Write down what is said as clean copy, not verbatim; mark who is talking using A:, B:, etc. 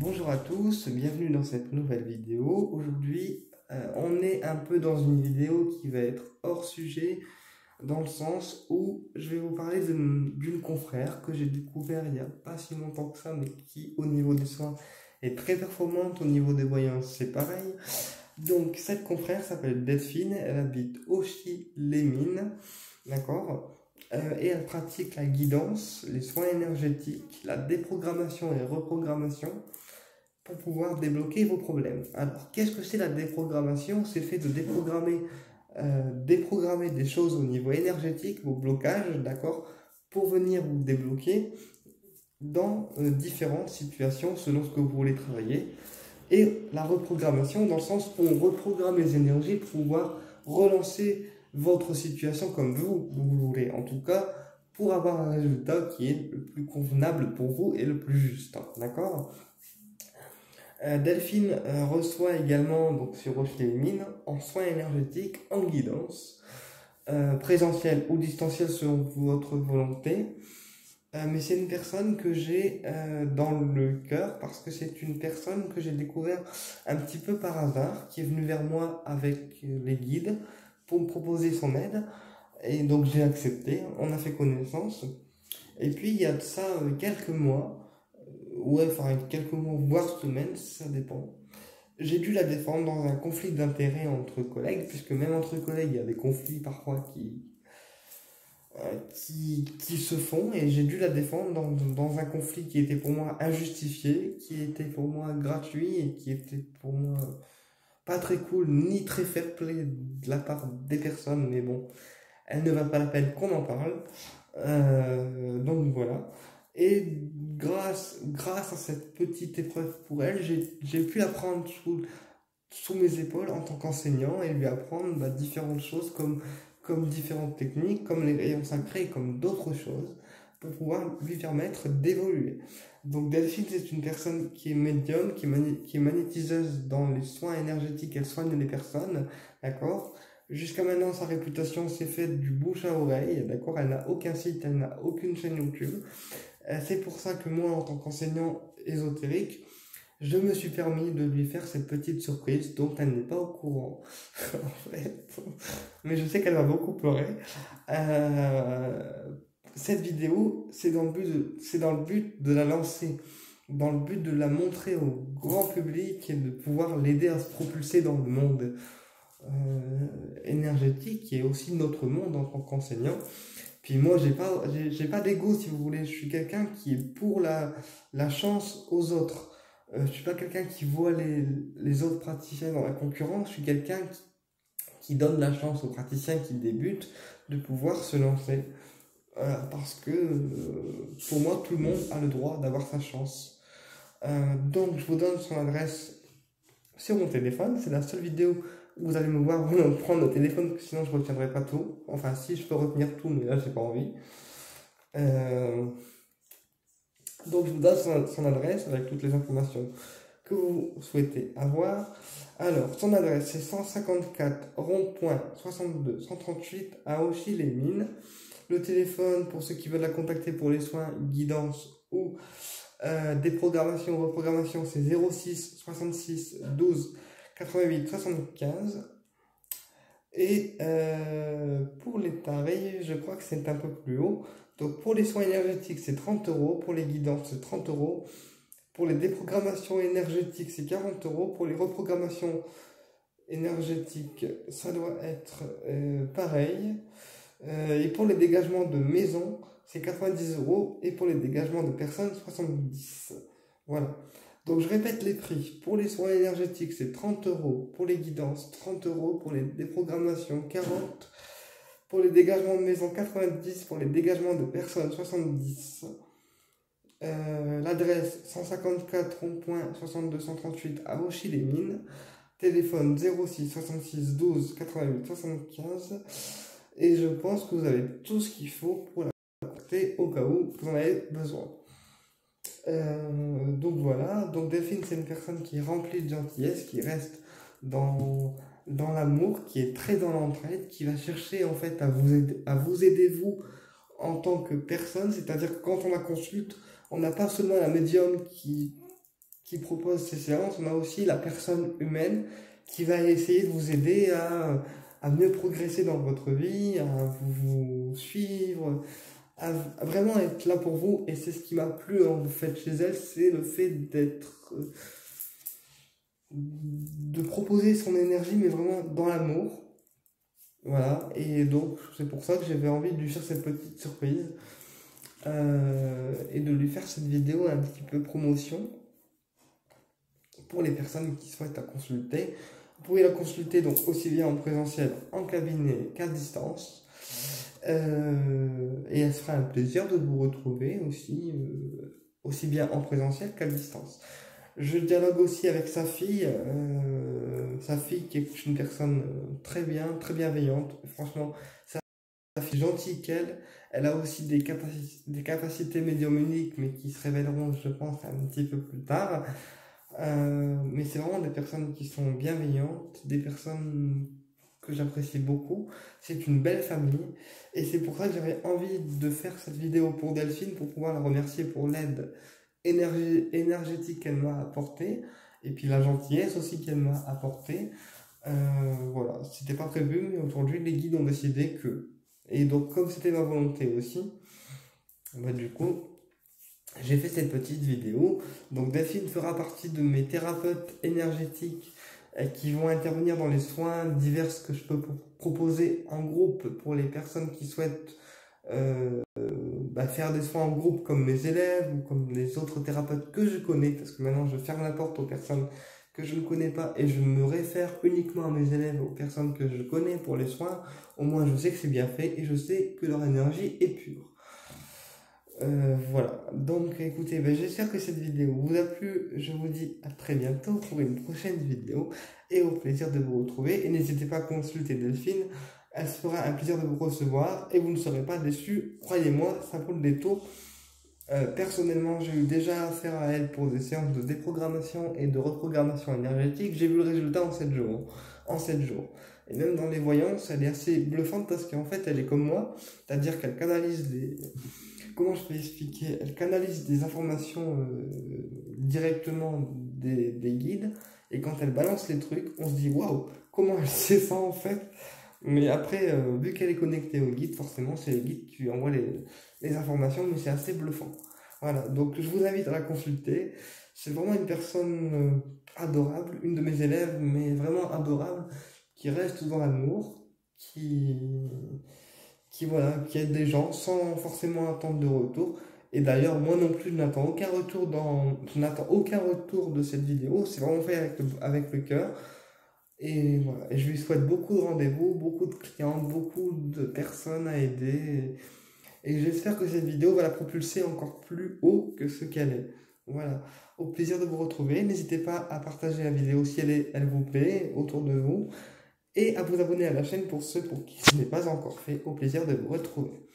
A: Bonjour à tous, bienvenue dans cette nouvelle vidéo. Aujourd'hui, on est un peu dans une vidéo qui va être hors sujet, dans le sens où je vais vous parler d'une confrère que j'ai découvert il n'y a pas si longtemps que ça, mais qui, au niveau des soins, est très performante, au niveau des voyances, c'est pareil. Donc, cette confrère s'appelle Delphine, elle habite Auchy-les-Mines, d'accord? Et elle pratique la guidance, les soins énergétiques, la déprogrammation et reprogrammation pour pouvoir débloquer vos problèmes. Alors, qu'est-ce que c'est la déprogrammation? C'est le fait de déprogrammer des choses au niveau énergétique, vos blocages, d'accord, pour venir vous débloquer dans différentes situations selon ce que vous voulez travailler. Et la reprogrammation, dans le sens où on reprogramme les énergies pour pouvoir relancer votre situation comme vous voulez. En tout cas, pour avoir un résultat qui est le plus convenable pour vous et le plus juste. D'accord? Delphine reçoit également donc, sur Auchy-les-Mines en soins énergétiques, en guidance, présentiel ou distanciel selon votre volonté. Mais c'est une personne que j'ai dans le cœur parce que c'est une personne que j'ai découvert un petit peu par hasard, qui est venue vers moi avec les guides pour me proposer son aide. Et donc j'ai accepté, on a fait connaissance. Et puis il y a de ça quelques mois, quelques mois, voire semaines, ça dépend. J'ai dû la défendre dans un conflit d'intérêts entre collègues, puisque même entre collègues, il y a des conflits parfois qui se font, et j'ai dû la défendre dans un conflit qui était pour moi injustifié, qui était pour moi gratuit, et qui était pour moi pas très cool, ni très fair play de la part des personnes, mais bon, elle ne va pas la peine qu'on en parle. Donc voilà. Et grâce à cette petite épreuve pour elle, j'ai pu apprendre sous mes épaules en tant qu'enseignant et lui apprendre différentes choses comme différentes techniques, comme les rayons sacrés, comme d'autres choses, pour pouvoir lui permettre d'évoluer. Donc Delphine, c'est une personne qui est médium, qui est magnétiseuse dans les soins énergétiques, elle soigne les personnes, d'accord? Jusqu'à maintenant, sa réputation s'est faite du bouche à oreille, d'accord? Elle n'a aucun site, elle n'a aucune chaîne YouTube. C'est pour ça que moi, en tant qu'enseignant ésotérique, je me suis permis de lui faire cette petite surprise dont elle n'est pas au courant, en fait. Mais je sais qu'elle va beaucoup pleurer. Cette vidéo, c'est dans le but de la lancer, dans le but de la montrer au grand public et de pouvoir l'aider à se propulser dans le monde énergétique qui est aussi notre monde en tant qu'enseignant. Puis moi, j'ai pas d'ego, si vous voulez. Je suis quelqu'un qui est pour la chance aux autres. Je suis pas quelqu'un qui voit les autres praticiens dans la concurrence. Je suis quelqu'un qui donne la chance aux praticiens qui débutent de pouvoir se lancer. Parce que pour moi, tout le monde a le droit d'avoir sa chance. Donc, je vous donne son adresse sur mon téléphone. C'est la seule vidéo où vous allez me voir prendre le téléphone, sinon je ne retiendrai pas tout. Enfin, si, je peux retenir tout, mais là, j'ai pas envie. Donc, je vous donne son adresse avec toutes les informations que vous souhaitez avoir. Alors, son adresse, c'est 154 rond-point 62 138 à Auchy-les-Mines. Le téléphone, pour ceux qui veulent la contacter pour les soins, guidance ou déprogrammation, reprogrammation, c'est 06 66 12 88 75. Et pour les tarifs, je crois que c'est un peu plus haut. Donc pour les soins énergétiques, c'est 30 euros. Pour les guidances, c'est 30 euros. Pour les déprogrammations énergétiques, c'est 40 euros. Pour les reprogrammations énergétiques, ça doit être pareil. Et pour les dégagements de maison, c'est 90 euros. Et pour les dégagements de personnes, 70. Voilà. Donc je répète les prix. Pour les soins énergétiques, c'est 30 euros. Pour les guidances, 30 euros. Pour les déprogrammations, 40. Pour les dégagements de maison, 90. Pour les dégagements de personnes, 70. L'adresse 154 rond-point 62 138 à Auchy-les-Mines. Téléphone 06 66 12 88 75. Et je pense que vous avez tout ce qu'il faut pour la contacter au cas où vous en avez besoin. Donc voilà, donc Delphine, c'est une personne qui est remplie de gentillesse, qui reste dans l'amour, qui est très dans l'entraide, qui va chercher en fait à vous aider vous en tant que personne. C'est-à-dire que quand on la consulte, on n'a pas seulement la médium qui qui propose ces séances, on a aussi la personne humaine qui va essayer de vous aider à mieux progresser dans votre vie, à vous suivre, à vraiment être là pour vous. Et c'est ce qui m'a plu en fait chez elle, c'est le fait de proposer son énergie, mais vraiment dans l'amour. Voilà, et donc c'est pour ça que j'avais envie de lui faire cette petite surprise et de lui faire cette vidéo un petit peu promotion pour les personnes qui souhaitent la consulter. Vous pouvez la consulter donc aussi bien en présentiel, en cabinet qu'à distance. Et elle sera un plaisir de vous retrouver aussi bien en présentiel qu'à distance. Je dialogue aussi avec sa fille qui est une personne très bien, très bienveillante. Franchement, sa fille gentille qu'elle. Elle a aussi des capacités médiumniques, mais qui se révéleront, je pense, un petit peu plus tard. Mais c'est vraiment des personnes qui sont bienveillantes, des personnes que j'apprécie beaucoup. C'est une belle famille. Et c'est pour ça que j'avais envie de faire cette vidéo pour Delphine, pour pouvoir la remercier pour l'aide énergétique qu'elle m'a apportée, et puis la gentillesse aussi qu'elle m'a apportée. Voilà, c'était pas prévu, mais aujourd'hui les guides ont décidé que. Et donc, comme c'était ma volonté aussi, bah, du coup, j'ai fait cette petite vidéo. Donc, Delphine fera partie de mes thérapeutes énergétiques qui vont intervenir dans les soins divers que je peux proposer en groupe pour les personnes qui souhaitent faire des soins en groupe comme mes élèves ou comme les autres thérapeutes que je connais, parce que maintenant je ferme la porte aux personnes que je ne connais pas et je me réfère uniquement à mes élèves, aux personnes que je connais pour les soins. Au moins je sais que c'est bien fait et je sais que leur énergie est pure. Voilà, donc écoutez, j'espère que cette vidéo vous a plu. Je vous dis à très bientôt pour une prochaine vidéo et au plaisir de vous retrouver. Et n'hésitez pas à consulter Delphine, elle se fera un plaisir de vous recevoir et vous ne serez pas déçus. Croyez-moi, ça vaut le détour. Personnellement, j'ai eu déjà affaire à elle pour des séances de déprogrammation et de reprogrammation énergétique. J'ai vu le résultat en 7 jours. En 7 jours. Et même dans les voyances, elle est assez bluffante parce qu'en fait, elle est comme moi, c'est-à-dire qu'elle canalise Comment je peux expliquer? Elle canalise des informations directement des guides, et quand elle balance les trucs, on se dit waouh, comment elle sait ça en fait? Mais après, vu qu'elle est connectée au guide, forcément, c'est le guide qui lui envoie les informations, mais c'est assez bluffant. Voilà, donc je vous invite à la consulter. C'est vraiment une personne adorable, une de mes élèves, mais vraiment adorable, qui reste dans l'amour, qui aide des gens sans forcément attendre de retour. Et d'ailleurs, moi non plus, je n'attends aucun retour de cette vidéo. C'est vraiment fait avec le cœur. Et voilà, et je lui souhaite beaucoup de rendez-vous, beaucoup de clients, beaucoup de personnes à aider. Et j'espère que cette vidéo va la propulser encore plus haut que ce qu'elle est. Voilà, au plaisir de vous retrouver. N'hésitez pas à partager la vidéo si elle vous plaît autour de vous. Et à vous abonner à la chaîne pour ceux pour qui ce n'est pas encore fait. Au plaisir de vous retrouver.